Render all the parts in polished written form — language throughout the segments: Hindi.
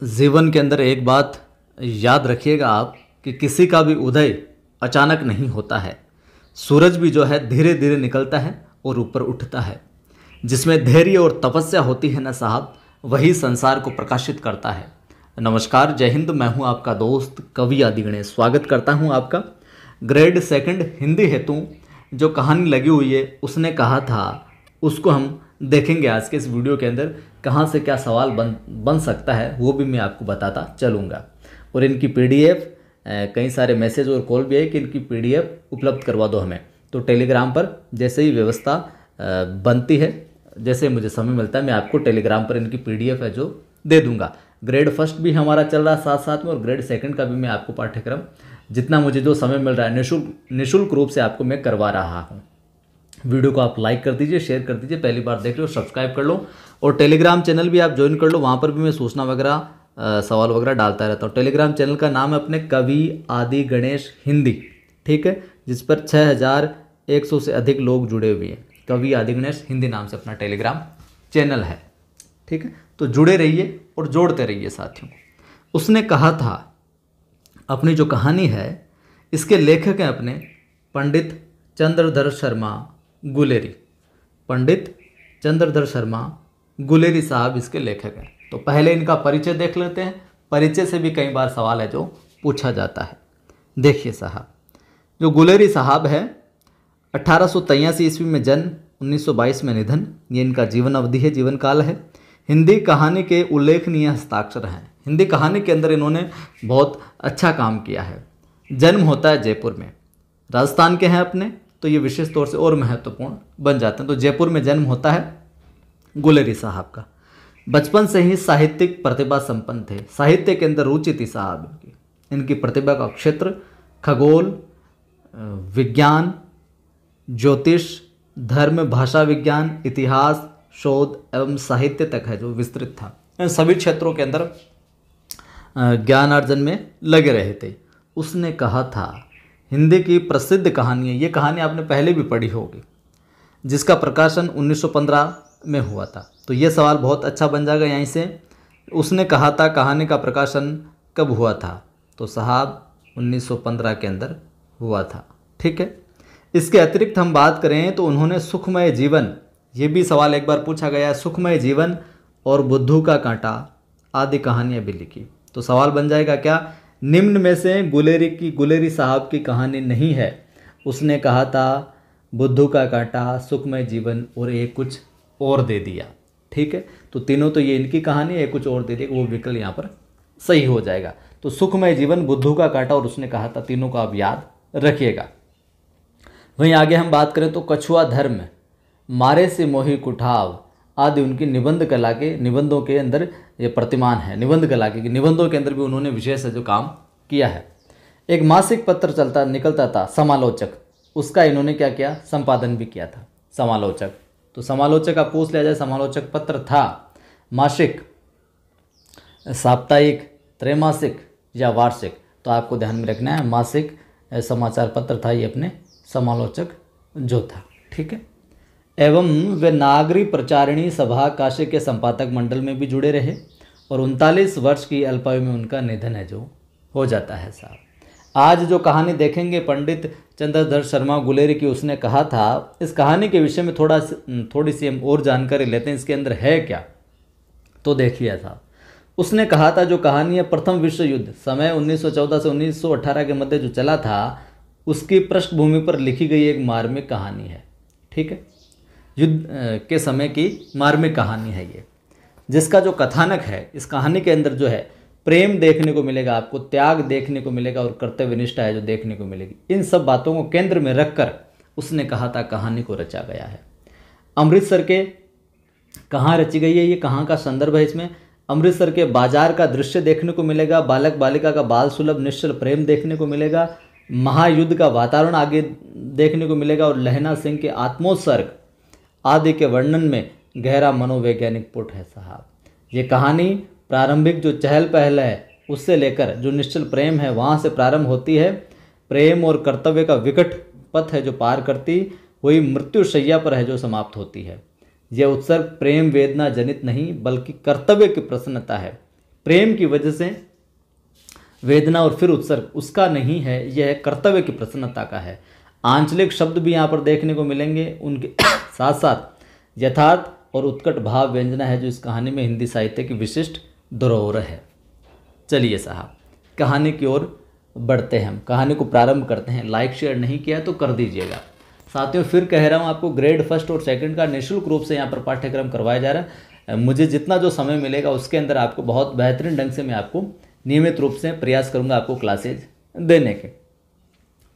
जीवन के अंदर एक बात याद रखिएगा आप कि किसी का भी उदय अचानक नहीं होता है। सूरज भी जो है धीरे धीरे निकलता है और ऊपर उठता है। जिसमें धैर्य और तपस्या होती है ना साहब, वही संसार को प्रकाशित करता है। नमस्कार, जय हिंद। मैं हूं आपका दोस्त कवि आदि गणेश। स्वागत करता हूं आपका। ग्रेड सेकंड हिंदी हेतु जो कहानी लगी हुई है उसने कहा था, उसको हम देखेंगे आज के इस वीडियो के अंदर। कहाँ से क्या सवाल बन सकता है वो भी मैं आपको बताता चलूँगा। और इनकी पीडीएफ, कई सारे मैसेज और कॉल भी है कि इनकी पीडीएफ उपलब्ध करवा दो हमें। तो टेलीग्राम पर जैसे ही व्यवस्था बनती है, जैसे मुझे समय मिलता है, मैं आपको टेलीग्राम पर इनकी पीडीएफ है जो दे दूंगा। ग्रेड फर्स्ट भी हमारा चल रहा है साथ साथ में, और ग्रेड सेकंड का भी मैं आपको पाठ्यक्रम जितना मुझे जो समय मिल रहा है निःशुल्क रूप से आपको मैं करवा रहा हूँ। वीडियो को आप लाइक कर दीजिए, शेयर कर दीजिए, पहली बार देख लो सब्सक्राइब कर लो, और टेलीग्राम चैनल भी आप ज्वाइन कर लो। वहाँ पर भी मैं सूचना वगैरह, सवाल वगैरह डालता रहता हूँ। टेलीग्राम चैनल का नाम है अपने कवि आदि गणेश हिंदी, ठीक है, जिस पर 6100 से अधिक लोग जुड़े हुए हैं। कवि आदि गणेश हिंदी नाम से अपना टेलीग्राम चैनल है, ठीक है। तो जुड़े रहिए और जोड़ते रहिए साथियों। उसने कहा था, अपनी जो कहानी है इसके लेखक हैं अपने पंडित चंद्रधर शर्मा गुलेरी। पंडित चंद्रधर शर्मा गुलेरी साहब इसके लेखक हैं। तो पहले इनका परिचय देख लेते हैं। परिचय से भी कई बार सवाल है जो पूछा जाता है। देखिए साहब, जो गुलेरी साहब है 1883 ईस्वी में जन्म, 1922 में निधन। ये इनका जीवन अवधि है, जीवन काल है। हिंदी कहानी के उल्लेखनीय हस्ताक्षर हैं। हिंदी कहानी के अंदर इन्होंने बहुत अच्छा काम किया है। जन्म होता है जयपुर में, राजस्थान के हैं अपने, तो ये विशेष तौर से और महत्वपूर्ण बन जाते हैं। तो जयपुर में जन्म होता है गुलेरी साहब का। बचपन से ही साहित्यिक प्रतिभा संपन्न थे। साहित्य के अंदर रुचि थी साहब इनकी प्रतिभा का क्षेत्र खगोल, विज्ञान, ज्योतिष, धर्म, भाषा विज्ञान, इतिहास, शोध एवं साहित्य तक है जो विस्तृत था। इन सभी क्षेत्रों के अंदर ज्ञानार्जन में लगे रहे थे। उसने कहा था, हिंदी की प्रसिद्ध कहानी है, ये कहानी आपने पहले भी पढ़ी होगी, जिसका प्रकाशन 1915 में हुआ था। तो ये सवाल बहुत अच्छा बन जाएगा यहीं से। उसने कहा था कहानी का प्रकाशन कब हुआ था? तो साहब 1915 के अंदर हुआ था, ठीक है। इसके अतिरिक्त हम बात करें तो उन्होंने सुखमय जीवन, ये भी सवाल एक बार पूछा गया है, सुखमय जीवन और बुद्धू का कांटा आदि कहानियाँ भी लिखी। तो सवाल बन जाएगा क्या, निम्न में से गुलेरी साहब की कहानी नहीं है? उसने कहा था बुद्धू का कांटा, सुखमय जीवन और एक कुछ और दे दिया, ठीक है। तो तीनों तो ये इनकी कहानी है, कुछ और दे दिया, वो विकल्प यहाँ पर सही हो जाएगा। तो सुखमय जीवन, बुद्धू का कांटा और उसने कहा था, तीनों को आप याद रखिएगा। वहीं आगे हम बात करें तो कछुआ धर्म, मारे से मोही कुठाव आदि उनकी निबंध कला के, निबंधों के अंदर ये प्रतिमान है। निबंध कला के निबंधों के अंदर भी उन्होंने विशेष जो काम किया है। एक मासिक पत्र निकलता था समालोचक, उसका इन्होंने क्या किया, संपादन भी किया था। समालोचक, तो समालोचक आप पूछ लिया जाए, समालोचक पत्र था मासिक, साप्ताहिक, त्रैमासिक या वार्षिक? तो आपको ध्यान में रखना है मासिक समाचार पत्र था ये अपने समालोचक जो था, ठीक है। एवं वे नागरी प्रचारिणी सभा काशी के संपादक मंडल में भी जुड़े रहे, और 39 वर्ष की अल्पायु में उनका निधन है जो हो जाता है साहब। आज जो कहानी देखेंगे पंडित चंद्रधर शर्मा गुलेरी की, उसने कहा था, इस कहानी के विषय में थोड़ी सी हम और जानकारी लेते हैं, इसके अंदर है क्या। तो देखिए साहब, उसने कहा था जो कहानी है प्रथम विश्व युद्ध समय 1914 से 1918 के मध्य जो चला था, उसकी पृष्ठभूमि पर लिखी गई एक मार्मिक कहानी है, ठीक है। युद्ध के समय की मार्मिक कहानी है ये, जिसका जो कथानक है, इस कहानी के अंदर जो है प्रेम देखने को मिलेगा, आपको त्याग देखने को मिलेगा, और कर्तव्यनिष्ठा है जो देखने को मिलेगी। इन सब बातों को केंद्र में रखकर उसने कहा था कहानी को रचा गया है। अमृतसर के कहाँ रची गई है, ये कहाँ का संदर्भ है इसमें? अमृतसर के बाजार का दृश्य देखने को मिलेगा, बालक बालिका का बाल सुलभ निश्चल प्रेम देखने को मिलेगा, महायुद्ध का वातावरण आगे देखने को मिलेगा, और लहना सिंह के आत्मोत्सर्ग आदि के वर्णन में गहरा मनोवैज्ञानिक पुट है साहब। ये कहानी प्रारंभिक जो चहल पहल है उससे लेकर जो निश्चल प्रेम है वहाँ से प्रारंभ होती है। प्रेम और कर्तव्य का विकट पथ है जो पार करती हुई मृत्यु शैया पर है जो समाप्त होती है। यह उत्सर्ग प्रेम वेदना जनित नहीं बल्कि कर्तव्य की प्रसन्नता है। प्रेम की वजह से वेदना और फिर उत्सर्ग उसका नहीं है, यह कर्तव्य की प्रसन्नता का है। आंचलिक शब्द भी यहाँ पर देखने को मिलेंगे, उनके साथ साथ यथार्थ और उत्कट भाव व्यंजना है जो इस कहानी में हिंदी साहित्य की विशिष्ट धरोहर है। चलिए साहब कहानी की ओर बढ़ते हैं, हम कहानी को प्रारंभ करते हैं। लाइक शेयर नहीं किया तो कर दीजिएगा। साथियों फिर कह रहा हूँ, आपको ग्रेड फर्स्ट और सेकंड का निःशुल्क रूप से यहाँ पर पाठ्यक्रम करवाया जा रहा है। मुझे जितना जो समय मिलेगा उसके अंदर आपको बहुत बेहतरीन ढंग से मैं आपको नियमित रूप से प्रयास करूँगा आपको क्लासेज देने के।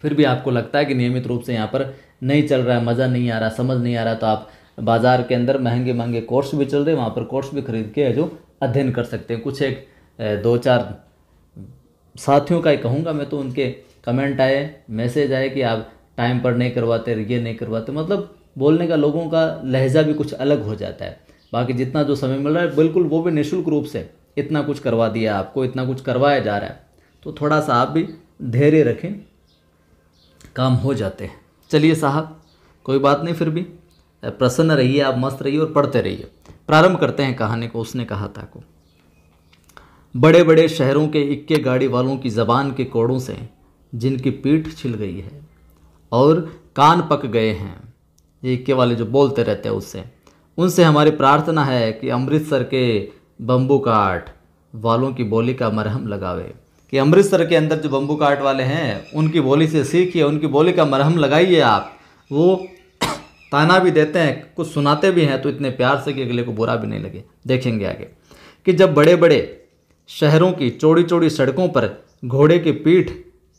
फिर भी आपको लगता है कि नियमित रूप से यहाँ पर नहीं चल रहा है, मज़ा नहीं आ रहा, समझ नहीं आ रहा, तो आप बाज़ार के अंदर महंगे महंगे कोर्स भी चल रहे हैं, वहाँ पर कोर्स भी खरीद के जो अध्ययन कर सकते हैं। कुछ एक 2-4 साथियों का ही कहूँगा मैं, तो उनके कमेंट आए, मैसेज आए कि आप टाइम पर नहीं करवाते, ये नहीं करवाते, मतलब बोलने का लोगों का लहजा भी कुछ अलग हो जाता है। बाकी जितना जो समय मिल रहा है बिल्कुल वो भी निःशुल्क रूप से इतना कुछ करवा दिया आपको, इतना कुछ करवाया जा रहा है, तो थोड़ा सा आप भी धैर्य रखें, काम हो जाते हैं। चलिए साहब कोई बात नहीं, फिर भी प्रसन्न रहिए, आप मस्त रहिए और पढ़ते रहिए। प्रारंभ करते हैं कहानी को। उसने कहा था को बड़े बड़े शहरों के इक्के गाड़ी वालों की ज़बान के कोड़ों से जिनकी पीठ छिल गई है और कान पक गए हैं, ये इक्के वाले जो बोलते रहते हैं उससे, उनसे हमारी प्रार्थना है कि अमृतसर के बम्बू काट वालों की बोली का मरहम लगावे। कि अमृतसर के अंदर जो बम्बू काट वाले हैं उनकी बोली से सीखिए, उनकी बोली का मरहम लगाइए आप। वो ताना भी देते हैं, कुछ सुनाते भी हैं, तो इतने प्यार से कि अगले को बुरा भी नहीं लगे। देखेंगे आगे कि जब बड़े बड़े शहरों की चौड़ी चौड़ी सड़कों पर घोड़े की पीठ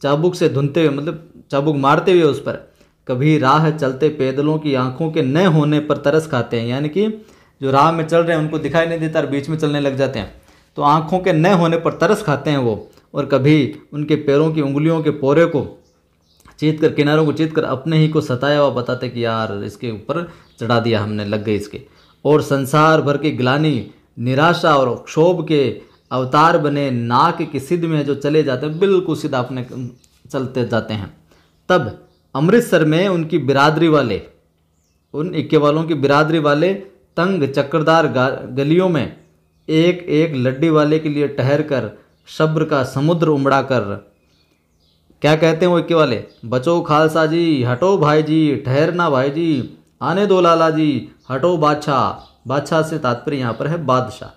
चाबुक से धुनते हुए, मतलब चाबुक मारते हुए उस पर कभी राह चलते पैदलों की आंखों के न होने पर तरस खाते हैं, यानी कि जो राह में चल रहे हैं उनको दिखाई नहीं देता और बीच में चलने लग जाते हैं, तो आंखों के न होने पर तरस खाते हैं वो। और कभी उनके पैरों की उंगलियों के पोरे को चीत कर, किनारों को चीत कर अपने ही को सताया हुआ बताते कि यार इसके ऊपर चढ़ा दिया हमने, लग गई इसके। और संसार भर की ग्लानि, निराशा और क्षोभ के अवतार बने नाक की सिद्ध में जो चले जाते हैं, बिल्कुल सीधा अपने चलते जाते हैं। तब अमृतसर में उनकी बिरादरी वाले, उन इक्के वालों की बिरादरी वाले तंग चक्करदार गलियों में एक एक लड्डी वाले के लिए ठहर कर शब्र का समुद्र उमड़ा कर क्या कहते हैं वो इक्के वाले, बचो खालसा जी, हटो भाई जी, ठहरना भाई जी, आने दो लाला जी, हटो बादशाह। बादशाह से तात्पर्य यहाँ पर है बादशाह,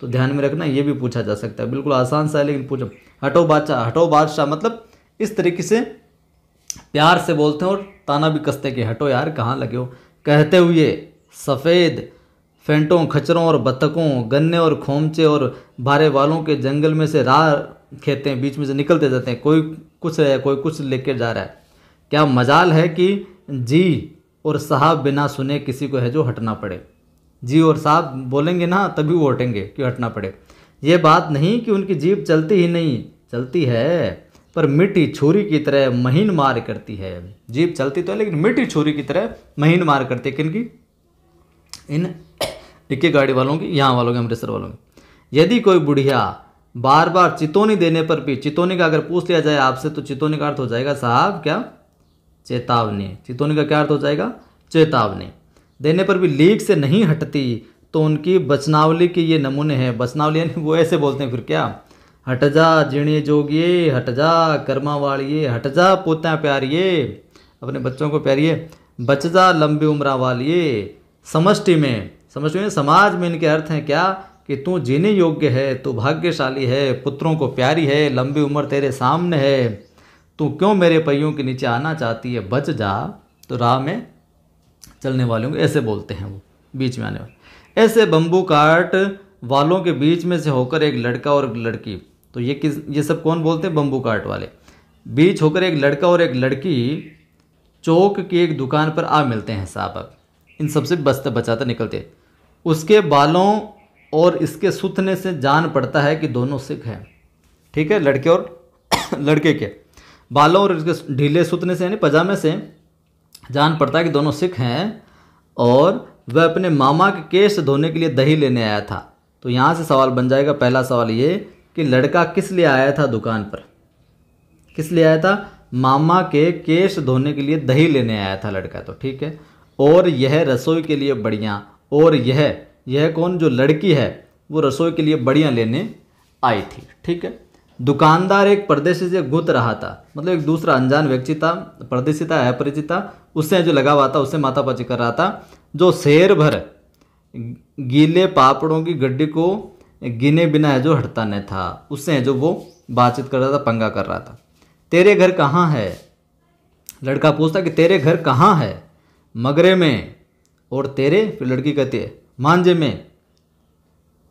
तो ध्यान में रखना, ये भी पूछा जा सकता है, बिल्कुल आसान सा है लेकिन पूछो। हटो बादशाह, हटो बादशाह, मतलब इस तरीके से प्यार से बोलते हैं और ताना भी कसते कि हटो यार कहाँ लगे हो। कहते हुए सफ़ेद फेंटों, खच्चरों और बत्तखों, गन्ने और खोमचे और भारे वालों के जंगल में से राह खेते हैं, बीच में से निकलते जाते हैं। कोई कुछ है, कोई कुछ लेकर जा रहा है। क्या मजाल है कि जी और साहब बिना सुने किसी को है जो हटना पड़े। जी और साहब बोलेंगे ना तभी वो हटेंगे कि हटना पड़े। ये बात नहीं कि उनकी जीभ चलती ही नहीं, चलती है पर मिट्टी छुरी की तरह महीन मार करती है। जीभ चलती तो है लेकिन मिट्टी छुरी की तरह महीन मार करती है। किनकी? इन इक्के गाड़ी वालों की, यहाँ वालों की, अमृतसर वालों की। यदि कोई बुढ़िया बार बार चितौनी देने पर भी, चितौनी का अगर पूछ लिया जाए आपसे तो चितौनी का अर्थ हो जाएगा साहब क्या? चेतावनी। चितौनी का क्या अर्थ हो जाएगा? चेतावनी। देने पर भी लीक से नहीं हटती तो उनकी बचनावली के ये नमूने हैं। बचनावली यानी वो ऐसे बोलते हैं फिर क्या, हट जा जिणे जोगिए, हट जा कर्मा वालिए, हट जा पोता प्यारिए, अपने बच्चों को प्यारिए, बच जा लंबी उम्र वालिए। समष्टि में समाज में इनके अर्थ हैं क्या कि तू जीने योग्य है, तू भाग्यशाली है, पुत्रों को प्यारी है, लंबी उम्र तेरे सामने है, तू क्यों मेरे पहियों के नीचे आना चाहती है, बच जा। तो राह में चलने वालों को ऐसे बोलते हैं, वो बीच में आने वाले। ऐसे बम्बू काट वालों के बीच में से होकर एक लड़का और एक लड़की, तो ये सब कौन बोलते हैं? बम्बू काट वाले। बीच होकर एक लड़का और एक लड़की चौक की एक दुकान पर आ मिलते हैं साहब। अब इन सबसे बचते बचाते निकलते, उसके बालों और इसके सुथने से जान पड़ता है कि दोनों सिख हैं। ठीक है, लड़के और लड़के के बालों और इसके ढीले सुथने से यानी पजामे से जान पड़ता है कि दोनों सिख हैं। और वह अपने मामा के केश धोने के लिए दही लेने आया था। तो यहाँ से सवाल बन जाएगा, पहला सवाल ये कि लड़का किस लिए आया था दुकान पर? किस लिए आया था? मामा के केश धोने के लिए दही लेने आया था लड़का, तो ठीक है। और यह रसोई के लिए बढ़िया, और यह कौन? जो लड़की है वो रसोई के लिए बढ़िया लेने आई थी। ठीक है। दुकानदार एक परदेशी से गुत रहा था, मतलब एक दूसरा अनजान व्यक्ति था, परदेशी था, अपरिचित था, उससे जो लगा हुआ था, उससे मातापाची कर रहा था, जो शेर भर गीले पापड़ों की गड्डी को गिने बिना है जो हटता न था, उससे है जो वो बातचीत कर रहा था, पंगा कर रहा था। तेरे घर कहाँ है? लड़का पूछता कि तेरे घर कहाँ है? मगरे में। और तेरे? फिर लड़की कहती है मांझे में।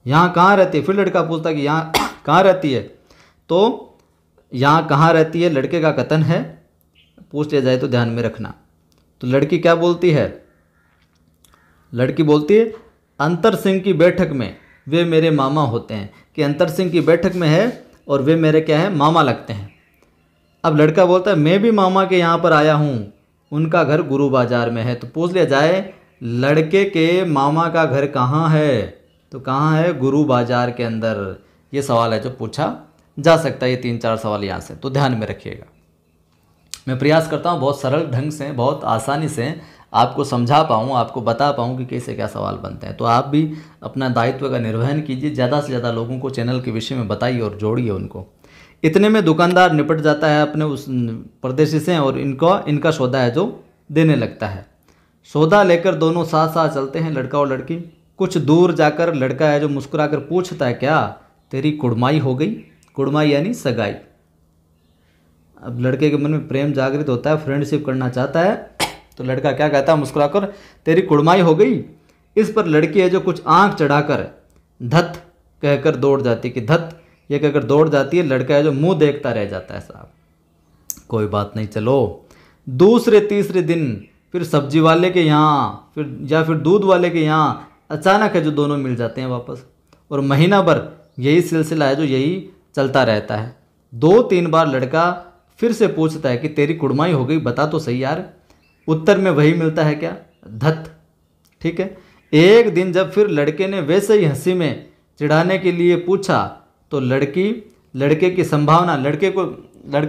यहाँ कहाँ रहती है? फिर लड़का पूछता कि यहाँ कहाँ रहती है? तो यहाँ कहाँ रहती है लड़के का कथन है, पूछ लिया जाए तो ध्यान में रखना। तो लड़की क्या बोलती है? लड़की बोलती है अंतर सिंह की बैठक में, वे मेरे मामा होते हैं। कि अंतर सिंह की बैठक में है और वे मेरे क्या है, मामा लगते हैं। अब लड़का बोलता है मैं भी मामा के यहाँ पर आया हूँ, उनका घर गुरु बाजार में है। तो पूछ लिया जाए लड़के के मामा का घर कहाँ है? तो कहाँ है? गुरु बाजार के अंदर। ये सवाल है जो पूछा जा सकता है, ये 3-4 सवाल यहाँ से, तो ध्यान में रखिएगा। मैं प्रयास करता हूँ बहुत सरल ढंग से, बहुत आसानी से आपको समझा पाऊँ, आपको बता पाऊँ कि कैसे क्या सवाल बनते हैं। तो आप भी अपना दायित्व का निर्वहन कीजिए, ज़्यादा से ज़्यादा लोगों को चैनल के विषय में बताइए और जोड़िए उनको। इतने में दुकानदार निपट जाता है अपने उस परदेशी से और इनका सौदा है जो देने लगता है। सौदा लेकर दोनों साथ साथ चलते हैं, लड़का और लड़की। कुछ दूर जाकर लड़का है जो मुस्कुरा कर पूछता है क्या तेरी कुड़माई हो गई? कुड़माई यानी सगाई। अब लड़के के मन में प्रेम जागृत होता है, फ्रेंडशिप करना चाहता है, तो लड़का क्या कहता है मुस्कुराकर तेरी कुड़माई हो गई। इस पर लड़की है जो कुछ आंख चढ़ाकर धत कहकर दौड़ जाती, कि धत ये कहकर दौड़ जाती है। लड़का है जो मुंह देखता रह जाता है, साहब कोई बात नहीं चलो। दूसरे तीसरे दिन फिर सब्जी वाले के यहाँ फिर दूध वाले के यहाँ अचानक है जो दोनों मिल जाते हैं वापस। और महीना भर यही सिलसिला है जो यही चलता रहता है। 2-3 बार लड़का फिर से पूछता है कि तेरी कुड़माई हो गई, बता तो सही यार। उत्तर में वही मिलता है क्या, धत। ठीक है। एक दिन जब फिर लड़के ने वैसे ही हंसी में चिढ़ाने के लिए पूछा तो लड़के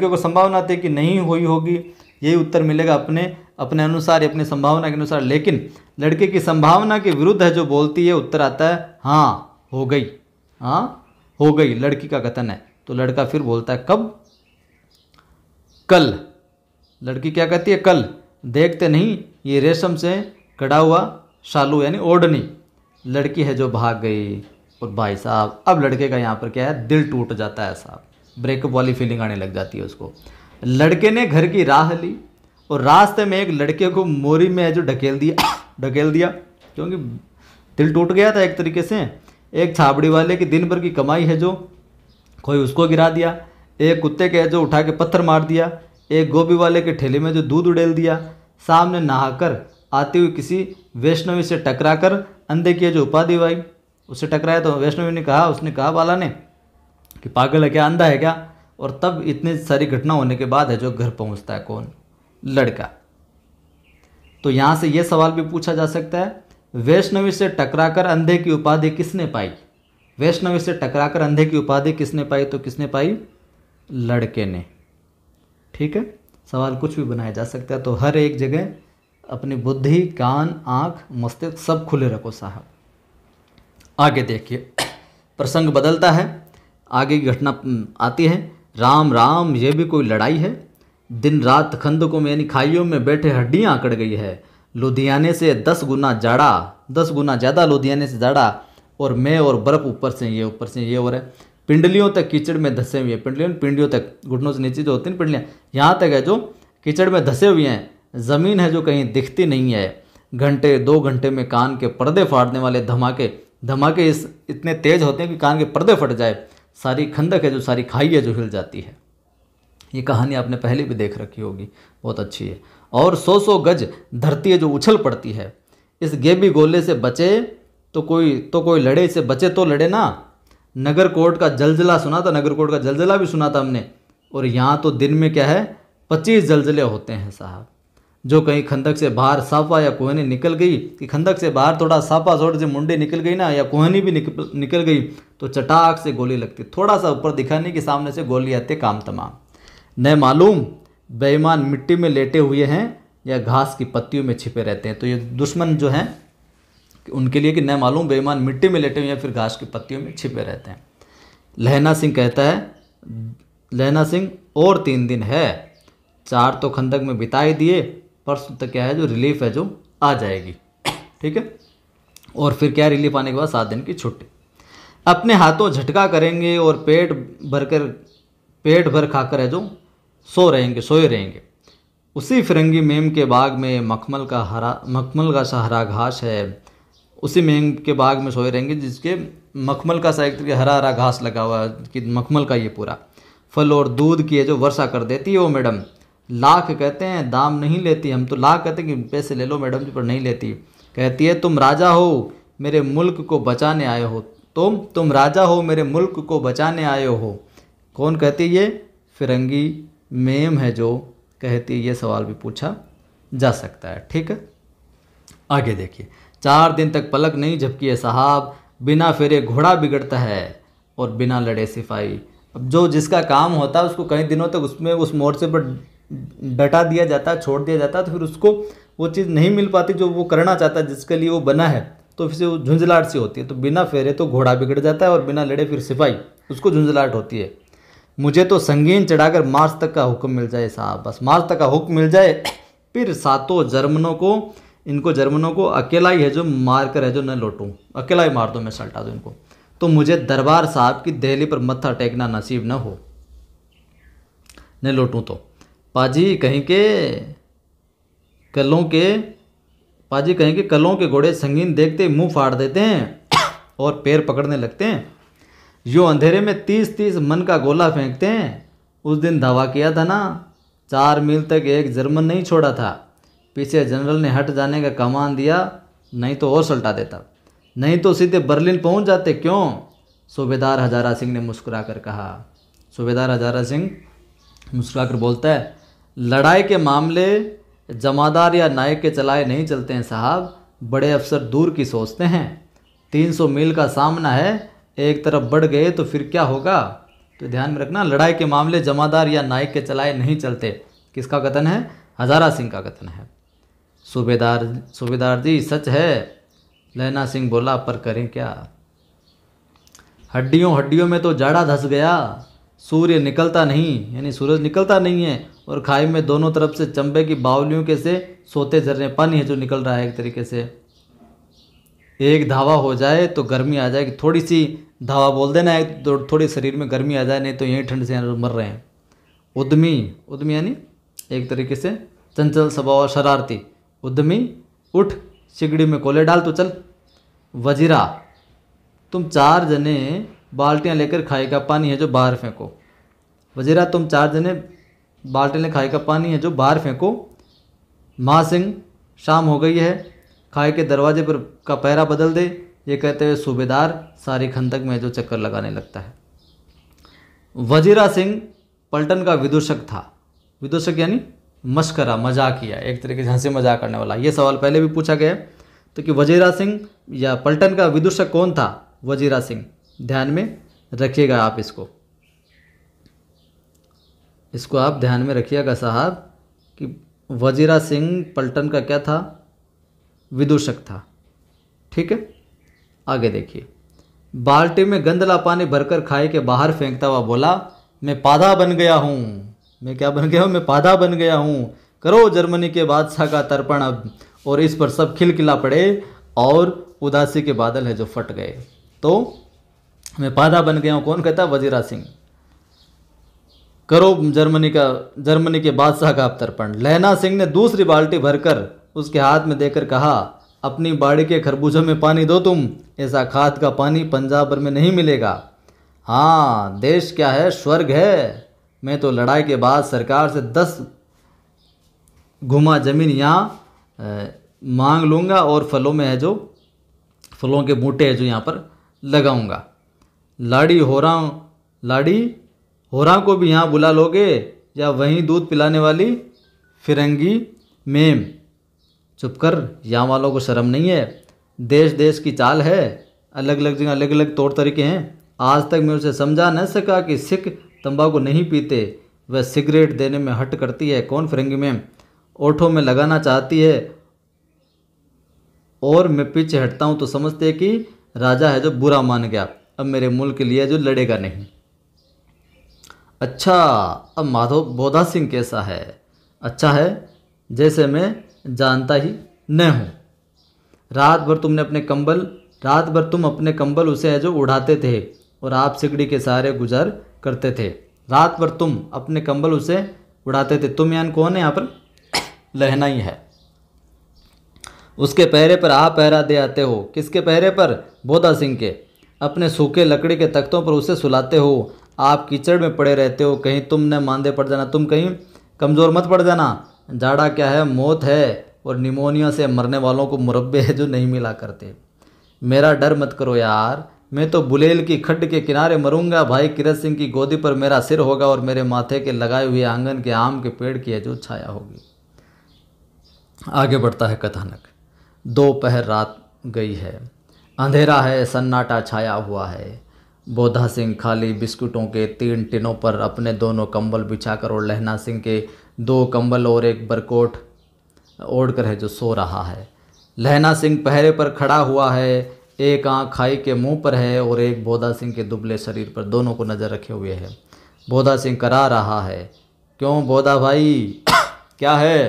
को संभावना थी कि नहीं हुई होगी, यही उत्तर मिलेगा अपने अनुसार, अपनी संभावना के अनुसार। लेकिन लड़के की संभावना के विरुद्ध है जो बोलती है, उत्तर आता है हाँ हो गई, हाँ हो गई, लड़की का कथन है। तो लड़का फिर बोलता है कब? कल। लड़की क्या कहती है? कल। देखते नहीं ये रेशम से कड़ा हुआ शालू यानी ओढ़नी। लड़की है जो भाग गई। और भाई साहब अब लड़के का यहाँ पर क्या है, दिल टूट जाता है साहब, ब्रेकअप वाली फीलिंग आने लग जाती है उसको। लड़के ने घर की राह ली और रास्ते में एक लड़के को मोरी में है जो ढकेल दिया, क्योंकि दिल टूट गया था एक तरीके से। एक छाबड़ी वाले की दिन भर की कमाई है जो कोई उसको गिरा दिया, एक कुत्ते के है जो उठा के पत्थर मार दिया, एक गोभी वाले के ठेले में जो दूध उड़ेल दिया, सामने नहाकर आती हुई किसी वैष्णवी से टकराकर अंधे की जो उपाधि पाई, उससे टकराया तो वैष्णवी ने कहा बाला ने कि पागल है क्या, अंधा है क्या। और तब इतनी सारी घटना होने के बाद है जो घर पहुंचता है कौन, लड़का। तो यहाँ से ये सवाल भी पूछा जा सकता है, वैष्णवी से टकराकर अंधे की उपाधि किसने पाई? वैष्णवी से टकराकर अंधे की उपाधि किसने पाई? तो किसने पाई? लड़के ने। ठीक है। सवाल कुछ भी बनाया जा सकता है, तो हर एक जगह अपनी बुद्धि, कान, आँख, मस्तिष्क सब खुले रखो साहब। आगे देखिए, प्रसंग बदलता है, आगे की घटना आती है। राम राम, ये भी कोई लड़ाई है। दिन रात खंदकों में यानी खाइयों में बैठे हड्डियाँ अकड़ गई है। लुधियाने से 10 गुना ज़्यादा लुधियाने से जाड़ा। और मैं और बर्फ़ ऊपर से ये हो रहा है। पिंडलियों तक कीचड़ में धंसे हुए हैं, पिंडियों तक, घुटनों से नीचे जो होती हैं पिंडलियाँ, यहाँ तक है जो कीचड़ में धंसे हुए हैं। ज़मीन है जो कहीं दिखती नहीं है। घंटे 2 घंटे में कान के पर्दे फाड़ने वाले धमाके इतने तेज होते हैं कि कान के पर्दे फट जाए। सारी खंदक है जो, सारी खाई है जो हिल जाती है। ये कहानी आपने पहले भी देख रखी होगी, बहुत अच्छी है। और 100 गज धरती है जो उछल पड़ती है। इस गेबी गोले से बचे तो कोई लड़े, इससे बचे तो लड़े ना। नगर कोट का जलजला सुना था, नगर कोट का जलजला भी सुना था हमने। और यहाँ तो दिन में क्या है, 25 जलजले होते हैं साहब। जो कहीं खंदक से बाहर साफा या कोहनी निकल गई, कि खंदक से बाहर थोड़ा साफा छोड़ से मुंडे निकल गई ना, या कोहनी भी निकल गई, तो चटाक से गोली लगती। थोड़ा सा ऊपर दिखाने के सामने से गोली आती, काम तमाम। न मालूम बेईमान मिट्टी में लेटे हुए हैं या घास की पत्तियों में छिपे रहते हैं। तो ये दुश्मन जो हैं उनके लिए कि न मालूम बेईमान मिट्टी में लेटे हुए हैं फिर घास की पत्तियों में छिपे रहते हैं। लहना सिंह कहता है, लहना सिंह और 3 दिन है, 4 तो खंदक में बिता ही दिए, परसों तक क्या है जो रिलीफ है जो आ जाएगी। ठीक है, और फिर क्या रिलीफ आने के बाद 7 दिन की छुट्टी। अपने हाथों झटका करेंगे और पेट भर खाकर है जो सोए रहेंगे। उसी फिरंगी मेम के बाग में मखमल का सा हरा घास है, उसी मेम के बाग में सोए रहेंगे जिसके मखमल का सा एक हरा हरा घास लगा हुआ है कि मखमल का ये पूरा फल और दूध की है जो वर्षा कर देती है वो मैडम। लाख कहते हैं दाम नहीं लेती, हम तो लाख कहते हैं कि पैसे ले लो मैडम जी, पर नहीं लेती। कहती है तुम राजा हो मेरे मुल्क को बचाने आए हो, तुम राजा हो मेरे मुल्क को बचाने आए हो। कौन कहती है? ये फिरंगी मेम है जो कहती है। ये सवाल भी पूछा जा सकता है। ठीक है, आगे देखिए। 4 दिन तक पलक नहीं झपकी है साहब, बिना फेरे घोड़ा बिगड़ता है और बिना लड़े सिपाही। अब जो जिसका काम होता है उसको कई दिनों तक उसमें उस मोर्चे पर डटा दिया जाता है, छोड़ दिया जाता है, तो फिर उसको वो चीज़ नहीं मिल पाती जो वो करना चाहता है, जिसके लिए वो बना है, तो फिर वो झुंझलाहट सी होती है। तो बिना फेरे तो घोड़ा बिगड़ जाता है और बिना लड़े फिर सिपाही, उसको झुंझलाहट होती है। मुझे तो संगीन चढ़ाकर मार्च तक का हुक्म मिल जाए साहब, बस मार्च तक का हुक्म मिल जाए, फिर 7 जर्मनों को अकेला ही है जो मार कर है जो न लौटूं, अकेला ही मार दो, मैं सल्टा दूँ इनको, तो मुझे दरबार साहब की दहली पर मत्था टेकना नसीब न हो, न लौटूं तो। पाजी कहीं के कलों के घोड़े संगीन देखते मुंह फाड़ देते हैं और पैर पकड़ने लगते हैं। यो अंधेरे में 30-30 मन का गोला फेंकते हैं। उस दिन दावा किया था ना, 4 मील तक एक जर्मन नहीं छोड़ा था। पीछे जनरल ने हट जाने का कमान दिया, नहीं तो और सल्टा देता, नहीं तो सीधे बर्लिन पहुंच जाते। क्यों? सूबेदार हजारा सिंह ने मुस्कुरा कर कहा। सूबेदार हजारा सिंह मुस्कुरा कर बोलता है, लड़ाई के मामले जमादार या नायक के चलाए नहीं चलते हैं साहब, बड़े अफसर दूर की सोचते हैं। 300 मील का सामना है, एक तरफ बढ़ गए तो फिर क्या होगा। तो ध्यान में रखना, लड़ाई के मामले जमादार या नायक के चलाए नहीं चलते। किसका कथन है? हजारा सिंह का कथन है। सूबेदार जी सच है, लहना सिंह बोला, पर करें क्या। हड्डियों में तो जाड़ा धस गया, सूर्य निकलता नहीं, यानी सूरज निकलता नहीं है, और खाई में दोनों तरफ से चंबे की बावलियों के से सोते झरने पानी है जो निकल रहा है एक तरीके से। एक धावा हो जाए तो गर्मी आ जाएगी, थोड़ी सी धावा बोल देना है तो थोड़ी शरीर में गर्मी आ जाए, नहीं तो यहीं ठंड से मर रहे हैं। उद्यमी यानी एक तरीके से चंचल स्वभाव, शरारती। उद्यमी उठ, सिगड़ी में कोले डाल तो चल। वजीरा तुम 4 जने बाल्टियाँ लेकर खाई का पानी है जो बाहर फेंको। वजीरा तुम 4 जने बाल्टियाँ लेकर खाई का पानी है जो बाहर फेंको। माँ सिंह शाम हो गई है, खाई के दरवाजे पर का पहरा बदल दे। ये कहते हुए सूबेदार सारी खंदक में जो चक्कर लगाने लगता है। वजीरा सिंह पलटन का विदूषक था। विदूषक यानी मस्करा, मजाकिया, एक तरीके से हंसी मजाक करने वाला। ये सवाल पहले भी पूछा गया है, तो कि वजीरा सिंह या पलटन का विदूषक कौन था? वजीरा सिंह। ध्यान में रखिएगा आप इसको आप ध्यान में रखिएगा साहब कि वजीरा सिंह पलटन का क्या था? विदूषक था। ठीक है, आगे देखिए। बाल्टी में गंदला पानी भरकर खाई के बाहर फेंकता हुआ बोला, मैं पादा बन गया हूँ। मैं क्या बन गया हूँ? मैं पादा बन गया हूँ। करो जर्मनी के बादशाह का तर्पण अब। और इस पर सब खिलखिला पड़े और उदासी के बादल है जो फट गए। तो मैं पादा बन गया हूँ, कौन कहता? वजीरा सिंह। करो जर्मनी के बादशाह का तर्पण। लहना सिंह ने दूसरी बाल्टी भरकर उसके हाथ में देकर कहा, अपनी बाड़ी के खरबूजों में पानी दो तुम, ऐसा खाद का पानी पंजाब भर में नहीं मिलेगा। हाँ, देश क्या है? स्वर्ग है। मैं तो लड़ाई के बाद सरकार से 10 घुमा जमीन यहाँ मांग लूँगा और फलों के बूटे हैं जो यहाँ पर लगाऊंगा। लाड़ी होरा को भी यहाँ बुला लोगे, या वहीं दूध पिलाने वाली फिरंगी मेम? चुप कर, यहाँ वालों को शर्म नहीं है। देश देश की चाल है, अलग अलग जगह अलग अलग तौर तरीके हैं। आज तक मैं उसे समझा न सका कि सिख तंबाकू नहीं पीते, वह सिगरेट देने में हट करती है। कौन? फिरंगी मेम। ओठों में लगाना चाहती है और मैं पीछे हटता हूँ तो समझते कि राजा है जो बुरा मान गया। अब मेरे मुल्क के लिए जो लड़ेगा नहीं। अच्छा, अब माधव बोधा सिंह कैसा है? अच्छा है, जैसे मैं जानता ही न हूँ। रात भर तुम अपने कंबल उसे है जो उड़ाते थे और आप सिगड़ी के सहारे गुजर करते थे। रात भर तुम अपने कंबल उसे उड़ाते थे। तुम यान कौन है यहाँ पर? लहना ही है। उसके पहरे पर आप पहरा दे आते हो। किसके पहरे पर? बोधा सिंह के। अपने सूखे लकड़ी के तख्तों पर उसे सुलाते हो। आप कीचड़ में पड़े रहते हो, कहीं तुम न मांदे पड़ जाना, तुम कहीं कमज़ोर मत पड़ जाना। जाड़ा क्या है, मौत है, और निमोनिया से मरने वालों को मुरब्बे है जो नहीं मिला करते। मेरा डर मत करो यार, मैं तो बुलेल की खड्ड के किनारे मरूंगा। भाई किरत सिंह की गोदी पर मेरा सिर होगा और मेरे माथे के लगाए हुए आंगन के आम के पेड़ की है जो छाया होगी। आगे बढ़ता है कथानक। दोपहर रात गई है, अंधेरा है, सन्नाटा छाया हुआ है। बोधा सिंह खाली बिस्कुटों के 3 टिनों पर अपने दोनों कंबल बिछाकर और लहना सिंह के 2 कंबल और एक बरकोट ओढ़कर है जो सो रहा है। लहना सिंह पहरे पर खड़ा हुआ है, एक आंख खाई के मुंह पर है और एक बोधा सिंह के दुबले शरीर पर, दोनों को नज़र रखे हुए है। बोधा सिंह करा रहा है, क्यों बोधा भाई क्या है,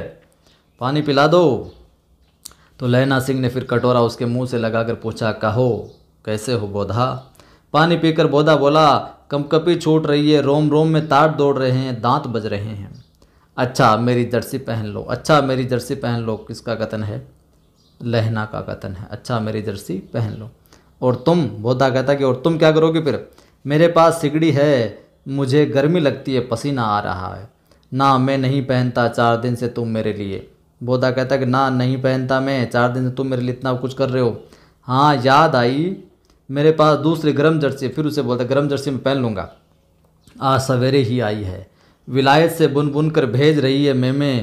पानी पिला दो। तो लहना सिंह ने फिर कटोरा उसके मुंह से लगाकर पूछा, कहो कैसे हो बोधा? पानी पीकर बोधा बोला, कंपकपी छूट रही है, रोम रोम में तार दौड़ रहे हैं, दांत बज रहे हैं। अच्छा मेरी जर्सी पहन लो, अच्छा मेरी जर्सी पहन लो। किसका कथन है? लहना का कथन है। अच्छा मेरी जर्सी पहन लो। और तुम? बोधा कहता कि और तुम क्या करोगे फिर? मेरे पास सिगड़ी है, मुझे गर्मी लगती है, पसीना आ रहा है। ना मैं नहीं पहनता, 4 दिन से तुम मेरे लिए। बोधा कहता कि ना नहीं पहनता मैं, 4 दिन से तुम मेरे लिए इतना कुछ कर रहे हो। हाँ याद आई, मेरे पास दूसरी गर्म जर्सी। फिर उसे बोलता गर्म जर्सी मैं पहन लूँगा, आज सवेरे ही आई है, विलायत से बुन बुन कर भेज रही है मेमे,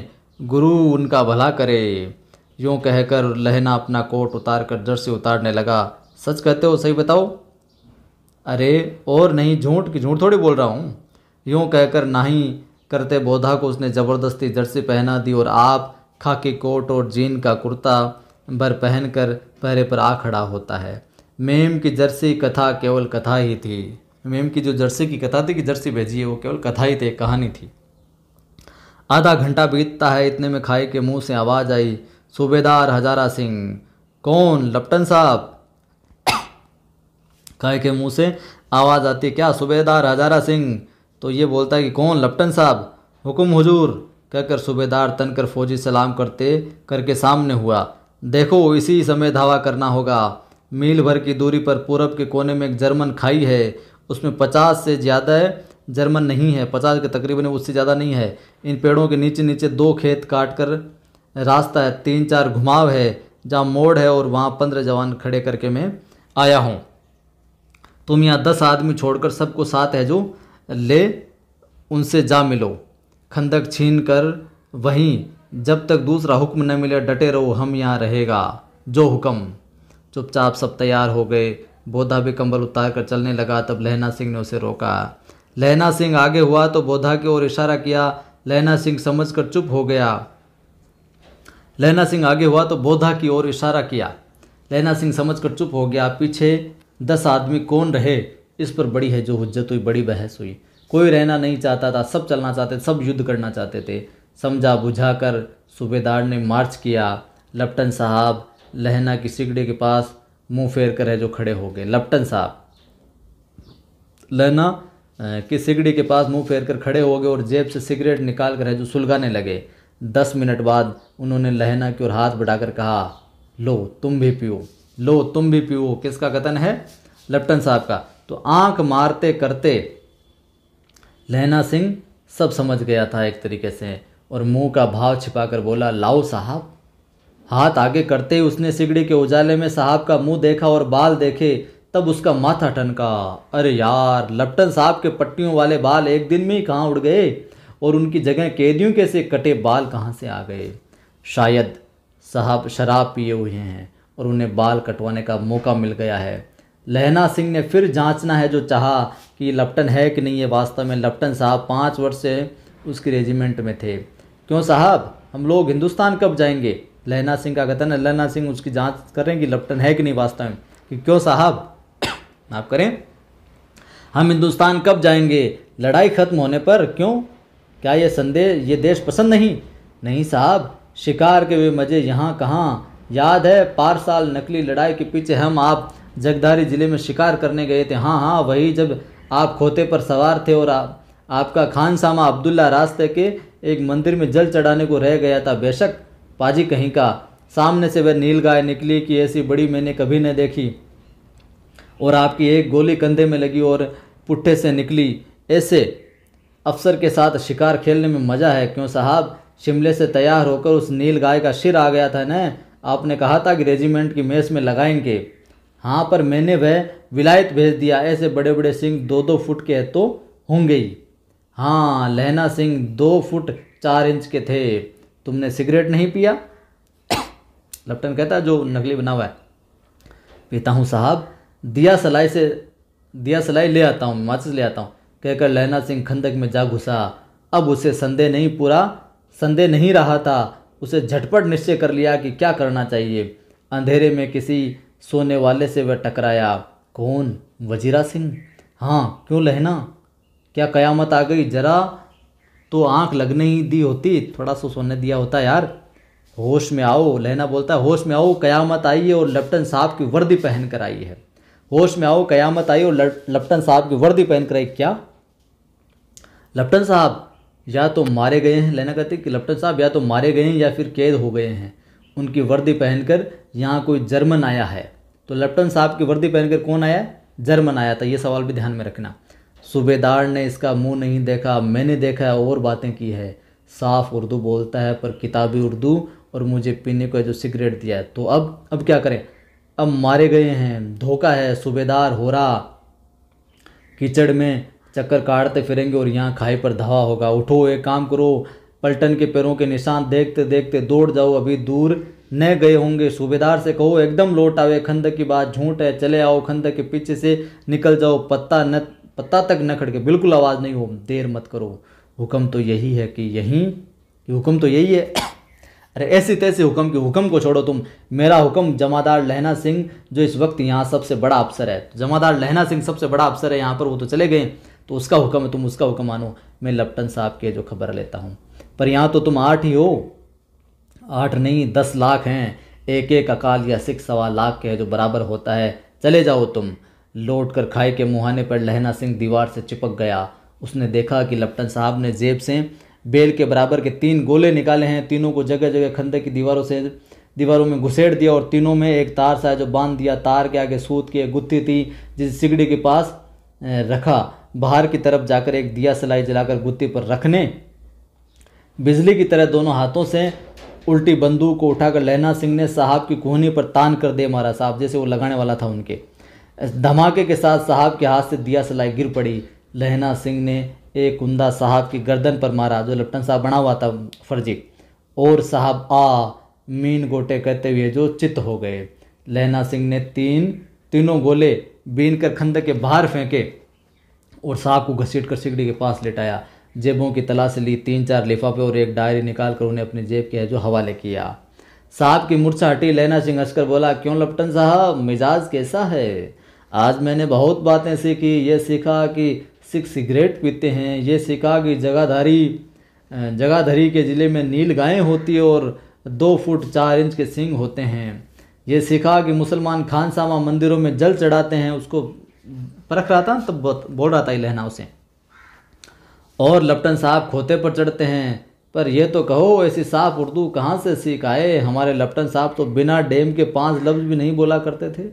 गुरु उनका भला करे। यूँ कहकर लहना अपना कोट उतार कर जर्सी उतारने लगा। सच कहते हो, सही बताओ? अरे और नहीं, झूठ की झूठ थोड़ी बोल रहा हूँ। यूँ कहकर नहीं करते बोधा को उसने ज़बरदस्ती जर्सी पहना दी और आप खाकी कोट और जीन का कुर्ता भर पहनकर पहरे पर आ खड़ा होता है। मेम की जर्सी कथा केवल कथा ही थी। मेम की जो जर्सी की कथा थी कि जर्सी भेजी है, वो केवल कथा ही थी, कहानी थी। आधा घंटा बीतता है, इतने में खाई के मुंह से आवाज़ आई, सूबेदार हजारा सिंह। कौन? लपटन साहब। खाई के मुंह से आवाज़ आती, क्या सूबेदार हजारा सिंह? तो ये बोलता है कि कौन? लपटन साहब। हुकुम हुजूर कहकर सूबेदार तनकर फौजी सलाम करके सामने हुआ। देखो इसी समय धावा करना होगा। मील भर की दूरी पर पूरब के कोने में एक जर्मन खाई है, उसमें 50 से ज़्यादा जर्मन नहीं है, 50 के तकरीबन, उससे ज़्यादा नहीं है। इन पेड़ों के नीचे नीचे 2 खेत काट कर रास्ता है, 3-4 घुमाव है, जहाँ मोड़ है, और वहाँ 15 जवान खड़े करके मैं आया हूँ। तुम यहाँ 10 आदमी छोड़कर सबको साथ है जो ले उनसे जा मिलो। खंदक छीन कर वहीं, जब तक दूसरा हुक्म न मिले डटे रहो, हम यहाँ रहेगा, जो हुक्म। चुपचाप सब तैयार हो गए। बोधा भी कंबल उतार कर चलने लगा। तब लहना सिंह ने उसे रोका। लहना सिंह आगे हुआ तो बोधा की ओर इशारा किया। लहना सिंह समझकर चुप हो गया। लहना सिंह आगे हुआ तो बोधा की ओर इशारा किया। लहना सिंह समझकर चुप हो गया। पीछे 10 आदमी कौन रहे, इस पर बड़ी है जो हुज्जत हुई, बड़ी बहस हुई। कोई रहना नहीं चाहता था, सब चलना चाहते, सब युद्ध करना चाहते थे। समझा बुझाकर सूबेदार ने मार्च किया। लपटन साहब लहना की सिगड़ी के पास मुंह फेर कर है जो खड़े हो गए। लपटन साहब लहना की सिगड़ी के पास मुंह फेर कर खड़े हो गए और जेब से सिगरेट निकाल कर है जो सुलगाने लगे। 10 मिनट बाद उन्होंने लहना की ओर हाथ बढ़ाकर कहा, लो तुम भी पियो, लो तुम भी पियो। किसका कथन है? लपटन साहब का। तो आंख मारते करते लहना सिंह सब समझ गया था एक तरीके से, और मुंह का भाव छिपाकर बोला, लाओ साहब। हाथ आगे करते ही उसने सिगड़ी के उजाले में साहब का मुंह देखा और बाल देखे, तब उसका माथा ठनका। अरे यार, लपटन साहब के पट्टियों वाले बाल एक दिन में ही कहाँ उड़ गए, और उनकी जगह कैदियों के से कटे बाल कहाँ से आ गए? शायद साहब शराब पिए हुए हैं और उन्हें बाल कटवाने का मौका मिल गया है। लहना सिंह ने फिर जांचना है जो चाहा कि लपटन है कि नहीं है वास्तव में। लपटन साहब 5 वर्ष से उसकी रेजिमेंट में थे। क्यों साहब, हम लोग हिंदुस्तान कब जाएंगे? लहना सिंह का कथन है। लहना सिंह उसकी जांच करें कि लपटन है कि नहीं वास्तव में। कि क्यों साहब, आप करें? हम हिंदुस्तान कब जाएंगे? लड़ाई खत्म होने पर। क्यों? क्या ये देश पसंद नहीं? नहीं साहब, शिकार के वे मज़े यहाँ कहाँ। याद है 5 साल नकली लड़ाई के पीछे हम आप जगधारी ज़िले में शिकार करने गए थे। हाँ हाँ, वही जब आप खोते पर सवार थे और आपका खानसामा अब्दुल्ला रास्ते के एक मंदिर में जल चढ़ाने को रह गया था। बेशक पाजी कहीं का, सामने से वह नीलगाय निकली कि ऐसी बड़ी मैंने कभी न देखी, और आपकी एक गोली कंधे में लगी और पुट्ठे से निकली। ऐसे अफसर के साथ शिकार खेलने में मज़ा है। क्यों साहब? शिमले से तैयार होकर उस नीलगाय का शिर आ गया था न। आपने कहा था कि रेजिमेंट की मेस में लगाएंगे। हाँ, पर मैंने वह विलायत भेज दिया। ऐसे बड़े बड़े सिंह 2-2 फुट के तो होंगे ही। हाँ, लहना सिंह 2 फुट 4 इंच के थे। तुमने सिगरेट नहीं पिया? लपटन कहता, जो नकली बना हुआ है। पीता हूँ साहब, दिया सलाई ले आता हूँ, माचिस ले आता हूँ, कहकर लहना सिंह खंदक में जा घुसा। अब उसे संदेह नहीं रहा था। उसे झटपट निश्चय कर लिया कि क्या करना चाहिए। अंधेरे में किसी सोने वाले से वह टकराया। कौन? वजीरा सिंह। हाँ, क्यों लहना? क्या कयामत आ गई? जरा तो आंख लगने ही दी होती, थोड़ा सा सोने दिया होता यार। होश में आओ, लहना बोलता है, होश में आओ, कयामत आई है और लेफ्टिनेंट साहब की वर्दी पहन कर आई है। होश में आओ, कयामत आई और लेफ्टिनेंट साहब की वर्दी पहन कर आई। क्या? लेफ्टिनेंट साहब या तो मारे गए हैं। लेना कहती कि लेफ्टिनेंट साहब या तो मारे गए हैं या फिर कैद हो गए हैं। उनकी वर्दी पहनकर यहाँ कोई जर्मन आया है। तो लेफ्टिनेंट साहब की वर्दी पहनकर कौन आया? जर्मन आया था। ये सवाल भी ध्यान में रखना। सूबेदार ने इसका मुंह नहीं देखा, मैंने देखा है और बातें की है। साफ उर्दू बोलता है पर किताबी उर्दू, और मुझे पीने को जो सिगरेट दिया है। तो अब क्या करें? अब मारे गए हैं, धोखा है, सूबेदार हो रहा, कीचड़ में चक्कर काटते फिरेंगे और यहाँ खाई पर धावा होगा। उठो, एक काम करो, पलटन के पैरों के निशान देखते देखते दौड़ जाओ, अभी दूर न गए होंगे। सूबेदार से कहो एकदम लौट आवे, खंदक की बात झूठ है, चले आओ, खंदक के पीछे से निकल जाओ, पत्ता तक न खड़के, बिल्कुल आवाज़ नहीं हो, देर मत करो। हुक्म तो यही है कि हुक्म तो यही है। अरे ऐसी तैसी हुक्म की, हुक्म को छोड़ो तुम। मेरा हुक्म जमादार लहना सिंह जो इस वक्त यहाँ सबसे बड़ा अफसर है, जमादार लहना सिंह सबसे बड़ा अफसर है यहाँ पर, वो तो चले गए, तो उसका हुक्म है, तुम उसका हुक्म मानो। मैं लेफ्टिनेंट साहब के जो खबर लेता हूँ, पर यहाँ तो तुम 8 ही हो। 8 नहीं 10 लाख हैं, एक एक अकाल या सिख 1.25 लाख के है, जो बराबर होता है। चले जाओ तुम। लौट कर खाई के मुहाने पर लहना सिंह दीवार से चिपक गया। उसने देखा कि लेफ्टिनेंट साहब ने जेब से बेल के बराबर के 3 गोले निकाले हैं। तीनों को जगह जगह खंदक की दीवारों में घुसेड़ दिया और तीनों में एक तार सा जो बांध दिया। तार के आगे सूत की गुत्थी थी, जिस सिगड़ी के पास रखा। बाहर की तरफ जाकर एक दिया सलाई जलाकर गुत्थी पर रखने, बिजली की तरह दोनों हाथों से उल्टी बंदूक को उठाकर लहना सिंह ने साहब की कोहनी पर तान कर दे मारा। साहब जैसे वो लगाने वाला था उनके, धमाके के साथ साहब के हाथ से दिया सलाई गिर पड़ी। लहना सिंह ने एक कुंदा साहब की गर्दन पर मारा, जो लेफ्टिनेंट साहब बना हुआ था फर्जी, और साहब मीन गोटे कहते हुए जो चित हो गए। लहना सिंह ने तीनों गोले बीन कर खंदक के बाहर फेंके और साहब को घसीट कर सिगड़ी के पास लेटाया। जेबों की तलाशी ली, 3-4 लिफाफे और एक डायरी निकाल कर उन्हें अपनी जेब के जो हवाले किया। साहब की मूर्छा हटी। लहना सिंह हंसकर बोला, क्यों लेफ्टिनेंट साहब, मिजाज कैसा है? आज मैंने बहुत बातें सीखी। ये सीखा कि सिख सिगरेट पीते हैं, ये सीखा कि जगाधरी के ज़िले में नील गायें होती है और 2 फुट 4 इंच के सींग होते हैं। ये सीखा कि मुसलमान खानसामा मंदिरों में जल चढ़ाते हैं। उसको परख रहा था तब बोल रहा था ये लहना उसे। और लेफ्टिनेंट साहब खोते पर चढ़ते हैं। पर यह तो कहो, ऐसी साफ उर्दू कहाँ से सीख आए? हमारे लेफ्टिनेंट साहब तो बिना डेम के 5 लफ्ज़ भी नहीं बोला करते थे।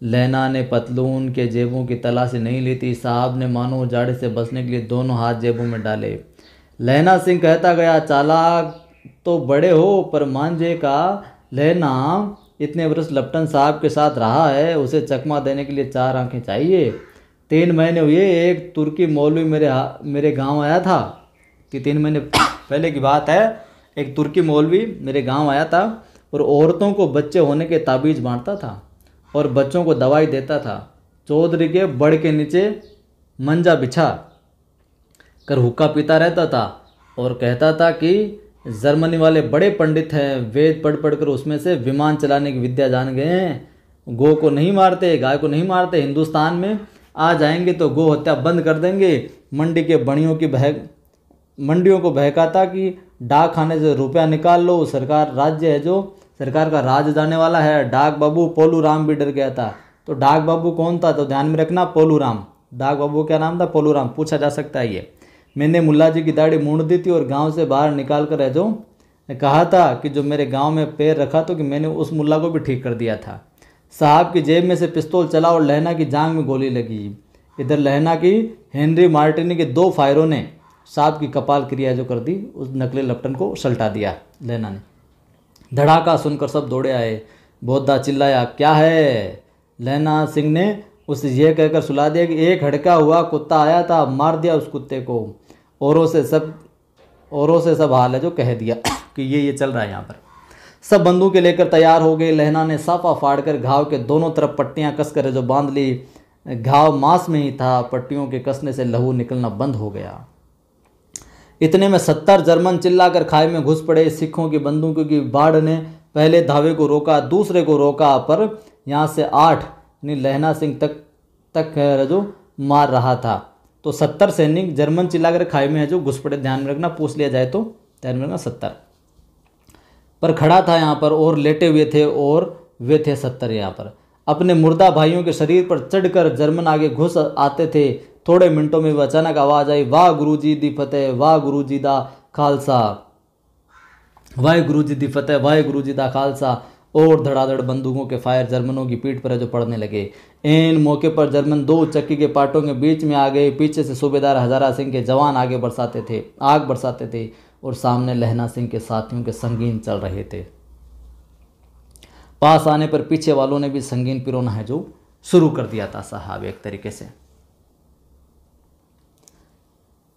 लहना ने पतलून के जेबों की तलाशी नहीं ली थी। साहब ने मानो जाड़े से बचने के लिए दोनों हाथ जेबों में डाले। लहना सिंह कहता गया, चालाक तो बड़े हो, पर मांझे का लहना इतने वर्ष लेफ्टिनेंट साहब के साथ रहा है, उसे चकमा देने के लिए 4 आंखें चाहिए। 3 महीने हुए, एक तुर्की मौलवी मेरे गांव आया था। कि 3 महीने पहले की बात है, एक तुर्की मौलवी मेरे गांव आया था और औरतों को बच्चे होने के ताबीज़ बांटता था और बच्चों को दवाई देता था। चौधरी के बड़ के नीचे मंजा बिछा कर हुक्का पीता रहता था और कहता था कि जर्मनी वाले बड़े पंडित हैं, वेद पढ़ कर उसमें से विमान चलाने की विद्या जान गए हैं। गौ को नहीं मारते, गाय को नहीं मारते, हिंदुस्तान में आ जाएंगे तो गो हत्या बंद कर देंगे। मंडी के मंडियों को बहकाता कि डाक खाने से रुपया निकाल लो, सरकार राज्य है जो सरकार का राज जाने वाला है। डाक बाबू पोलू राम भी डर गया था। तो डाक बाबू कौन था? तो ध्यान में रखना, पोलू राम। डाक बाबू क्या नाम था? पोलू राम। पूछा जा सकता है ये। मैंने मुल्ला जी की दाढ़ी मूंड दी थी और गांव से बाहर निकाल कर है जो कहा था कि जो मेरे गांव में पैर रखा तो कि मैंने उस मुल्ला को भी ठीक कर दिया था। साहब की जेब में से पिस्तौल चला और लहना की जांग में गोली लगी। इधर लहना की हेनरी मार्टिनी के 2 फायरों ने साहब की कपाल क्रिया जो कर दी, उस नकली लपटन को सल्टा दिया लहना ने। धड़ाका सुनकर सब दौड़े आए। बोधा चिल्लाया, क्या है? लहना सिंह ने उसे यह कहकर सुला दिया कि एक हड़का हुआ कुत्ता आया था, मार दिया उस कुत्ते को। औरों से सब हाल है जो कह दिया कि ये चल रहा है यहाँ पर। सब बंदूकें लेकर तैयार हो गए। लहना ने साफा फाड़कर घाव के दोनों तरफ पट्टियां कसकर जो बांध ली। घाव मांस में ही था, पट्टियों के कसने से लहू निकलना बंद हो गया। इतने में 70 जर्मन चिल्लाकर खाई में घुस पड़े। सिखों की बंदूकों की बाढ़ ने पहले धावे को रोका, दूसरे को रोका, पर यहाँ से 8 लहना सिंह तक जो मार रहा था। तो 70 सैनिक जर्मन चिल्लाकर खाई में है जो घुस पड़े। ध्यान में रखना, पूछ लिया जाए तो ध्यान में रखना 70 पर खड़ा था यहाँ पर, और लेटे हुए थे, और वे थे 70 यहाँ पर। अपने मुर्दा भाइयों के शरीर पर चढ़कर जर्मन आगे घुस आते थे। थोड़े मिनटों में अचानक आवाज आई, वाह गुरुजी दी फतेह, वाह गुरुजी दा खालसा, वाह गुरुजी दी फतेह, वाह गुरुजी दा खालसा। और धड़ाधड़ बंदूकों के फायर जर्मनों की पीठ पर जो पड़ने लगे। इन मौके पर जर्मन 2 चक्की के पाटों के बीच में आ गए। पीछे से सूबेदार हजारा सिंह के जवान आग बरसाते थे और सामने लहना सिंह के साथियों के संगीन चल रहे थे। पास आने पर पीछे वालों ने भी संगीन पिरोना है जो शुरू कर दिया था साहब। एक तरीके से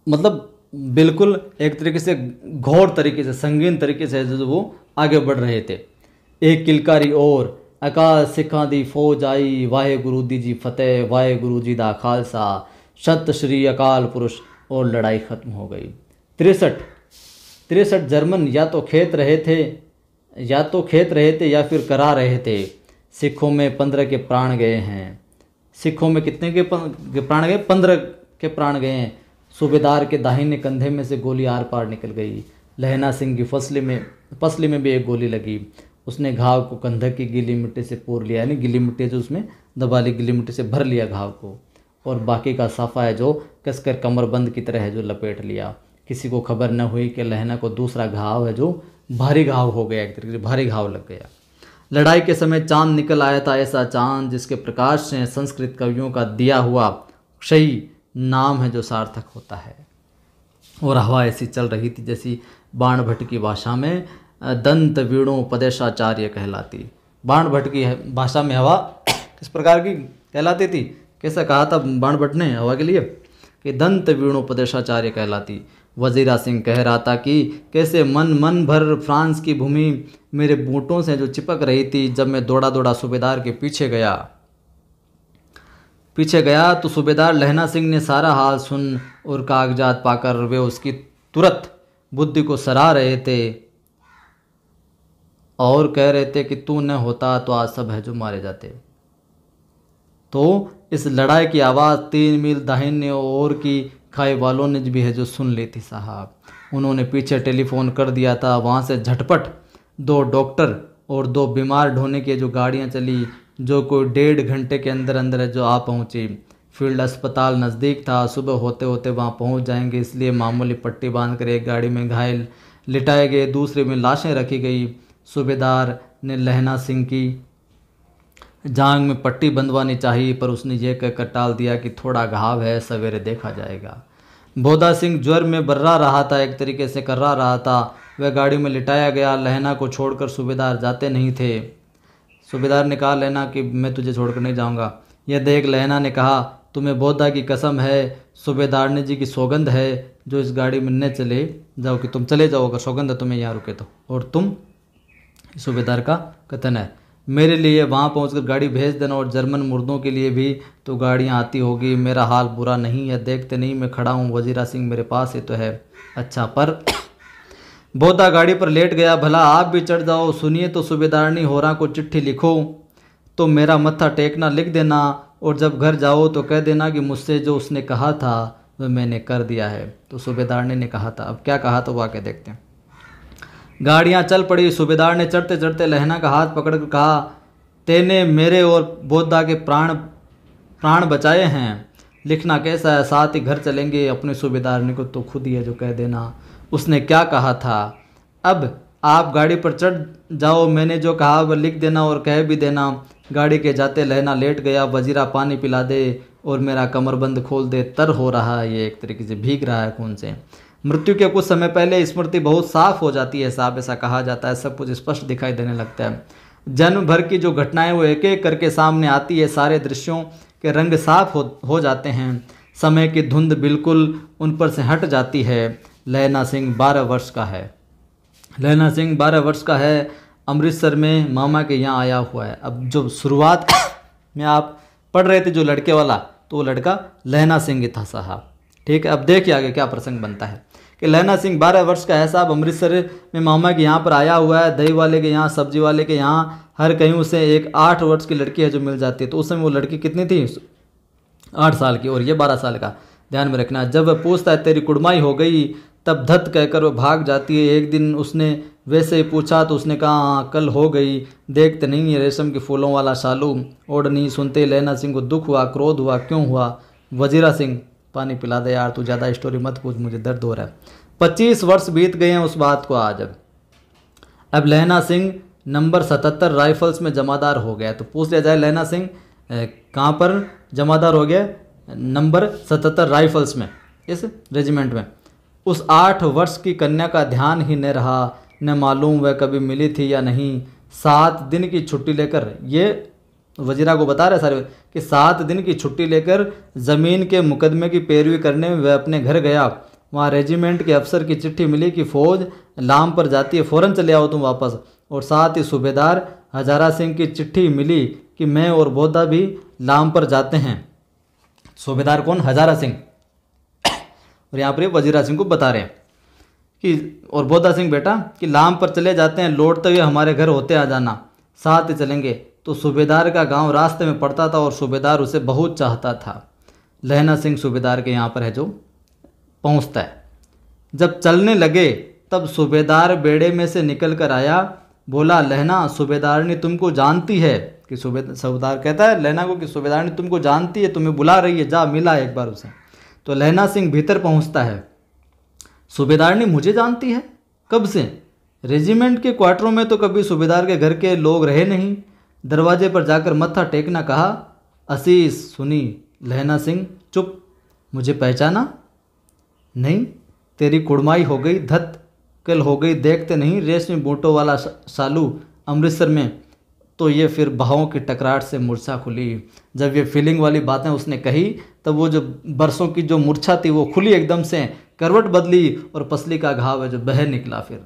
मतलब बिल्कुल एक तरीके से घोर तरीके से, संगीन तरीके से जो वो आगे बढ़ रहे थे। एक किलकारी और अकाल सिखा दी फौज आई, वाहे गुरु दी जी फतेह, वाहे गुरु जी दा खालसा, सत श्री अकाल पुरुष, और लड़ाई खत्म हो गई। 63 जर्मन या तो खेत रहे थे या फिर करा रहे थे। सिखों में 15 के प्राण गए हैं। सिखों में कितने के प्राण गए? 15 के प्राण गए हैं। सूबेदार के दाहिने कंधे में से गोली आर पार निकल गई। लहना सिंह की पसली में भी एक गोली लगी। उसने घाव को कंधक की गीली मिट्टी से पूर लिया, यानी गीली मिट्टी जो उसमें दबा ली, गीली मिट्टी से भर लिया घाव को, और बाकी का साफा है जो कसकर कमरबंद की तरह है जो लपेट लिया। किसी को खबर न हुई कि लहना को दूसरा घाव है जो भारी घाव हो गया, एक तरीके से भारी घाव लग गया। लड़ाई के समय चांद निकल आया था, ऐसा चांद जिसके प्रकाश से संस्कृत कवियों का दिया हुआ क्षयी नाम है जो सार्थक होता है। और हवा ऐसी चल रही थी जैसी बाण भट्ट की भाषा में दंत वीणोपदेशाचार्य कहलाती। बाण भट्ट की भाषा में हवा किस प्रकार की कहलाती थी? कैसा कहा था बाण भट्ट ने हवा के लिए कि दंत वीणोपदेशाचार्य कहलाती। वजीरा सिंह कह रहा था कि कैसे मन भर फ्रांस की भूमि मेरे बूटों से जो चिपक रही थी। जब मैं दौड़ा सूबेदार के पीछे गया तो सूबेदार लहना सिंह ने सारा हाल सुन और कागजात पाकर वे उसकी तुरंत बुद्धि को सराह रहे थे और कह रहे थे कि तू न होता तो आज सब है जो मारे जाते। तो इस लड़ाई की आवाज़ 3 मील दाहिने ओर की खाई वालों ने भी है जो सुन ली थी साहब। उन्होंने पीछे टेलीफोन कर दिया था। वहाँ से झटपट 2 डॉक्टर और 2 बीमार ढोने की जो गाड़ियाँ चली, जो कोई 1.5 घंटे के अंदर जो आ पहुँची। फील्ड अस्पताल नज़दीक था, सुबह होते होते वहाँ पहुँच जाएंगे, इसलिए मामूली पट्टी बांधकर एक गाड़ी में घायल लिटाए गए, दूसरे में लाशें रखी गई। सूबेदार ने लहना सिंह की जांग में पट्टी बंधवानी चाहिए, पर उसने यह कहकर टाल दिया कि थोड़ा घाव है, सवेरे देखा जाएगा। बोधा सिंह ज्वर में बर्रा रहा था, एक तरीके से कर्रा रहा था। वह गाड़ी में लिटाया गया। लहना को छोड़कर सूबेदार जाते नहीं थे। सूबेदार ने कहा लहना कि मैं तुझे छोड़कर नहीं जाऊंगा। यह देख लहना ने कहा तुम्हें बोधा की कसम है, सूबेदार ने जी की सौगंध है, जो इस गाड़ी में न चले जाओ कि तुम चले जाओ, अगर सौगंध है तुम्हें यहाँ रुके तो, और तुम सूबेदार का कथन है मेरे लिए वहाँ पहुँचकर गाड़ी भेज देना, और जर्मन मुर्दों के लिए भी तो गाड़ियाँ आती होगी। मेरा हाल बुरा नहीं है, देखते नहीं मैं खड़ा हूँ, वजीरा सिंह मेरे पास ही तो है। अच्छा, पर बोधा गाड़ी पर लेट गया। भला आप भी चढ़ जाओ। सुनिए तो सूबेदारनी होरा को चिट्ठी लिखो तो मेरा मत्था टेकना लिख देना, और जब घर जाओ तो कह देना कि मुझसे जो उसने कहा था वह मैंने कर दिया है। तो सूबेदारनी ने कहा था। अब क्या कहा तो वाक़या देखते हैं। गाड़ियाँ चल पड़ी। सूबेदार ने चढ़ते चढ़ते लहना का हाथ पकड़कर कहा, तेने मेरे और बोधा के प्राण बचाए हैं, लिखना कैसा है, साथ ही घर चलेंगे। अपने सूबेदारनी को तो खुद ही है जो कह देना उसने क्या कहा था। अब आप गाड़ी पर चढ़ जाओ, मैंने जो कहा वह लिख देना और कह भी देना। गाड़ी के जाते लहना लेट गया, वजीरा पानी पिला दे और मेरा कमरबंद खोल दे, तर हो रहा है, ये एक तरीके से भीग रहा है खून से। मृत्यु के कुछ समय पहले स्मृति बहुत साफ हो जाती है साहब, ऐसा कहा जाता है। सब कुछ स्पष्ट दिखाई देने लगता है। जन्म भर की जो घटनाएं वो एक एक करके सामने आती है, सारे दृश्यों के रंग साफ हो जाते हैं, समय की धुंध बिल्कुल उन पर से हट जाती है। लहना सिंह 12 वर्ष का है। लहना सिंह 12 वर्ष का है, अमृतसर में मामा के यहाँ आया हुआ है। अब जो शुरुआत में आप पढ़ रहे थे जो लड़के वाला, तो वो लड़का लहना सिंह ही था साहब। ठीक है, अब देखिए आगे क्या प्रसंग बनता है कि लहना सिंह 12 वर्ष का है साहब, अमृतसर में मामा के यहाँ पर आया हुआ है। दही वाले के यहाँ, सब्जी वाले के यहाँ, हर कहीं उसे एक 8 वर्ष की लड़की है जो मिल जाती है। तो उस समय वो लड़की कितनी थी? 8 साल की, और ये 12 साल का। ध्यान में रखना। जब वह पूछता है तेरी कुड़माई हो गई, तब धत कहकर वो भाग जाती है। एक दिन उसने वैसे ही पूछा तो उसने कहा हाँ कल हो गई, देखते नहीं है रेशम के फूलों वाला शालू ओढ़नी। सुनते लहना सिंह को दुख हुआ, क्रोध हुआ। क्यों हुआ? वजीरा सिंह पानी पिला दे यार, तू ज़्यादा स्टोरी मत पूछ, मुझे दर्द हो रहा है। 25 वर्ष बीत गए हैं उस बात को आज। अब लहना सिंह नंबर 77 राइफल्स में जमादार हो गया। तो पूछ लिया जाए लहना सिंह कहाँ पर जमादार हो गया? नंबर 77 राइफल्स में, इस रेजिमेंट में। उस 8 वर्ष की कन्या का ध्यान ही न रहा, न मालूम वह कभी मिली थी या नहीं। 7 दिन की छुट्टी लेकर, ये वजीरा को बता रहे सारे कि 7 दिन की छुट्टी लेकर ज़मीन के मुकदमे की पैरवी करने में वह अपने घर गया। वहाँ रेजिमेंट के अफसर की चिट्ठी मिली कि फ़ौज लाम पर जाती है, फ़ौरन चले आओ तुम वापस। और साथ ही सूबेदार हजारा सिंह की चिट्ठी मिली कि मैं और बोधा भी लाम पर जाते हैं। सूबेदार कौन? हजारा सिंह। और यहाँ पर वजीरा सिंह को बता रहे हैं कि और बोधा सिंह बेटा कि लाम पर चले जाते हैं, लौटते हुए हमारे घर होते आ जाना, साथ ही चलेंगे। तो सूबेदार का गांव रास्ते में पड़ता था और सूबेदार उसे बहुत चाहता था। लहना सिंह सूबेदार के यहाँ पर है जो पहुँचता है। जब चलने लगे तब सूबेदार बेड़े में से निकल कर आया, बोला लहना सूबेदारनी तुमको जानती है। कि सूबेदार कहता है लहना को कि सूबेदारनी तुमको जानती है, तुम्हें बुला रही है, जा मिला एक बार उसे। तो लहना सिंह भीतर पहुँचता है। सूबेदारनी मुझे जानती है? कब से? रेजिमेंट के क्वार्टरों में तो कभी सूबेदार के घर के लोग रहे नहीं। दरवाजे पर जाकर मत्था टेकना कहा। असीस सुनी। लहना सिंह चुप। मुझे पहचाना नहीं? तेरी कुड़माई हो गई, धत कल हो गई, देखते नहीं रेशमी बूटों वाला सालू अमृतसर में। तो ये फिर बहावों की टकराहट से मूर्छा खुली। जब ये फीलिंग वाली बातें उसने कही तब वो जो बरसों की जो मूर्छा थी वो खुली एकदम से, करवट बदली और पसली का घाव है जो बह निकला। फिर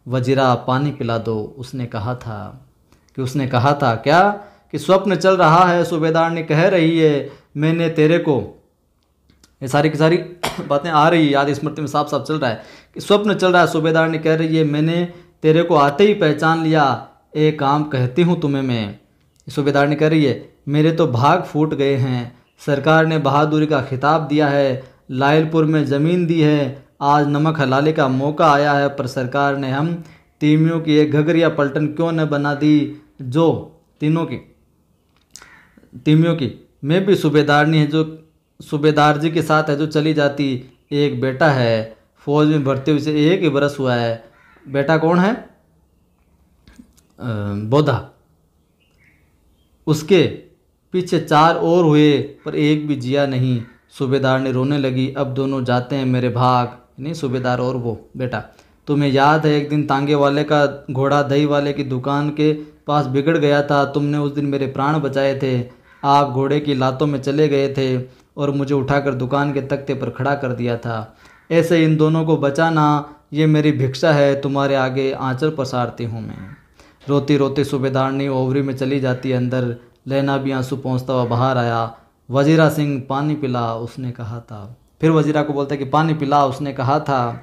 वजीरा पानी पिला दो, उसने कहा था। कि उसने कहा था क्या? कि स्वप्न चल रहा है, सूबेदार ने कह रही है मैंने तेरे को, ये सारी की सारी बातें आ रही है याद स्मृति में, साफ साफ चल रहा है कि स्वप्न चल रहा है। सूबेदार ने कह रही है मैंने तेरे को आते ही पहचान लिया, एक काम कहती हूँ तुम्हें मैं। सूबेदार ने कह रही है मेरे तो भाग फूट गए हैं, सरकार ने बहादुरी का खिताब दिया है, लायलपुर में ज़मीन दी है, आज नमक हलाले का मौका आया है, पर सरकार ने हम तीमियों की एक घगरिया पलटन क्यों न बना दी, जो तीनों की तीमियों की मैं भी सूबेदारनी है जो सूबेदार जी के साथ है जो चली जाती। एक बेटा है फौज में भर्ती हुई से 1 ही बरस हुआ है। बेटा कौन है? बोधा। उसके पीछे 4 और हुए पर एक भी जिया नहीं। सूबेदार ने रोने लगी। अब दोनों जाते हैं मेरे भाग। नहीं सूबेदार और वो बेटा। तुम्हें याद है एक दिन तांगे वाले का घोड़ा दही वाले की दुकान के पास बिगड़ गया था, तुमने उस दिन मेरे प्राण बचाए थे। आप घोड़े की लातों में चले गए थे और मुझे उठाकर दुकान के तख्ते पर खड़ा कर दिया था। ऐसे इन दोनों को बचाना ये मेरी भिक्षा है, तुम्हारे आगे आंचल पसारती हूँ मैं। रोती रोती सूबेदारनी ओवरी में चली जाती है अंदर। लहना भी आंसू पहुँचता हुआ बाहर आया। वजीरा सिंह पानी पिला, उसने कहा था। फिर वजीरा को बोलता है कि पानी पिला, उसने कहा था।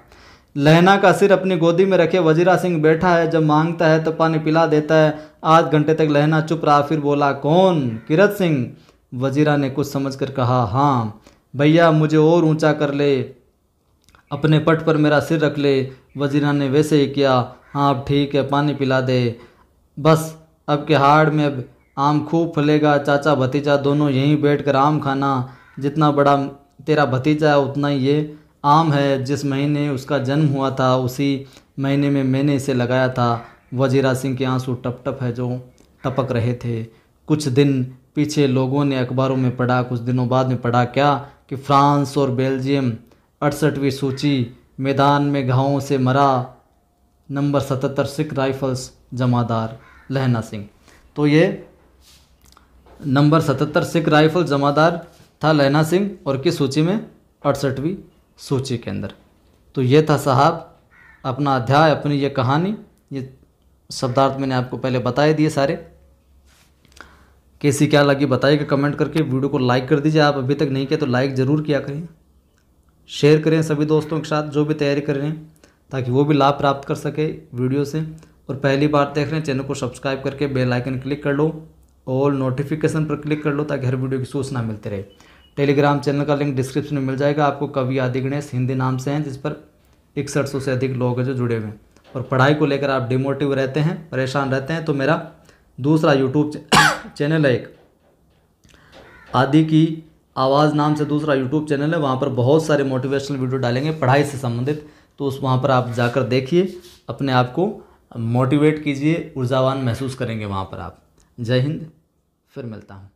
लहना का सिर अपनी गोदी में रखे वजीरा सिंह बैठा है, जब मांगता है तो पानी पिला देता है। आध घंटे तक लहना चुप रहा, फिर बोला कौन? किरत सिंह। वजीरा ने कुछ समझकर कहा, हाँ भैया मुझे और ऊंचा कर ले, अपने पट पर मेरा सिर रख ले। वजीरा ने वैसे ही किया। हाँ अब ठीक है, पानी पिला दे। बस अब के हाड़ में अब आम खूब फलेगा, चाचा भतीजा दोनों यहीं बैठकर आम खाना। जितना बड़ा तेरा भतीजा है उतना ही ये आम है। जिस महीने उसका जन्म हुआ था उसी महीने में मैंने इसे लगाया था। वजीरा सिंह के आंसू टप टप है जो टपक रहे थे। कुछ दिन पीछे लोगों ने अखबारों में पढ़ा, कुछ दिनों बाद में पढ़ा क्या कि फ्रांस और बेल्जियम 68वीं सूची, मैदान में घावों से मरा नंबर 77 सिख राइफल्स जमादार लहना सिंह। तो ये नंबर 77 सिख राइफल जमादार था लहना सिंह, और किस सूची में? 68वीं सूची के अंदर। तो ये था साहब अपना अध्याय, अपनी ये कहानी। ये शब्दार्थ मैंने आपको पहले बताए दिए सारे। कैसी क्या लगी बताइएगा कमेंट करके। वीडियो को लाइक कर दीजिए, आप अभी तक नहीं किया तो लाइक ज़रूर किया करें। शेयर करें सभी दोस्तों के साथ जो भी तैयारी कर रहे हैं, ताकि वो भी लाभ प्राप्त कर सके वीडियो से। और पहली बार देख रहे हैं चैनल को सब्सक्राइब करके बेल आइकन क्लिक कर लो, और नोटिफिकेशन पर क्लिक कर लो ताकि हर वीडियो की सूचना मिलती रहे। टेलीग्राम चैनल का लिंक डिस्क्रिप्शन में मिल जाएगा आपको। कवि आदि गणेश हिंदी नाम से हैं, जिस पर 6100 से अधिक लोग हैं जो जुड़े हुए हैं। और पढ़ाई को लेकर आप डिमोटिव रहते हैं, परेशान रहते हैं, तो मेरा दूसरा यूट्यूब चैनल है, एक आदि की आवाज़ नाम से दूसरा यूट्यूब चैनल है। वहाँ पर बहुत सारे मोटिवेशनल वीडियो डालेंगे पढ़ाई से संबंधित, तो उस वहाँ पर आप जाकर देखिए, अपने आप को मोटिवेट कीजिए, ऊर्जावान महसूस करेंगे वहाँ पर आप। जय हिंद, फिर मिलता हूँ।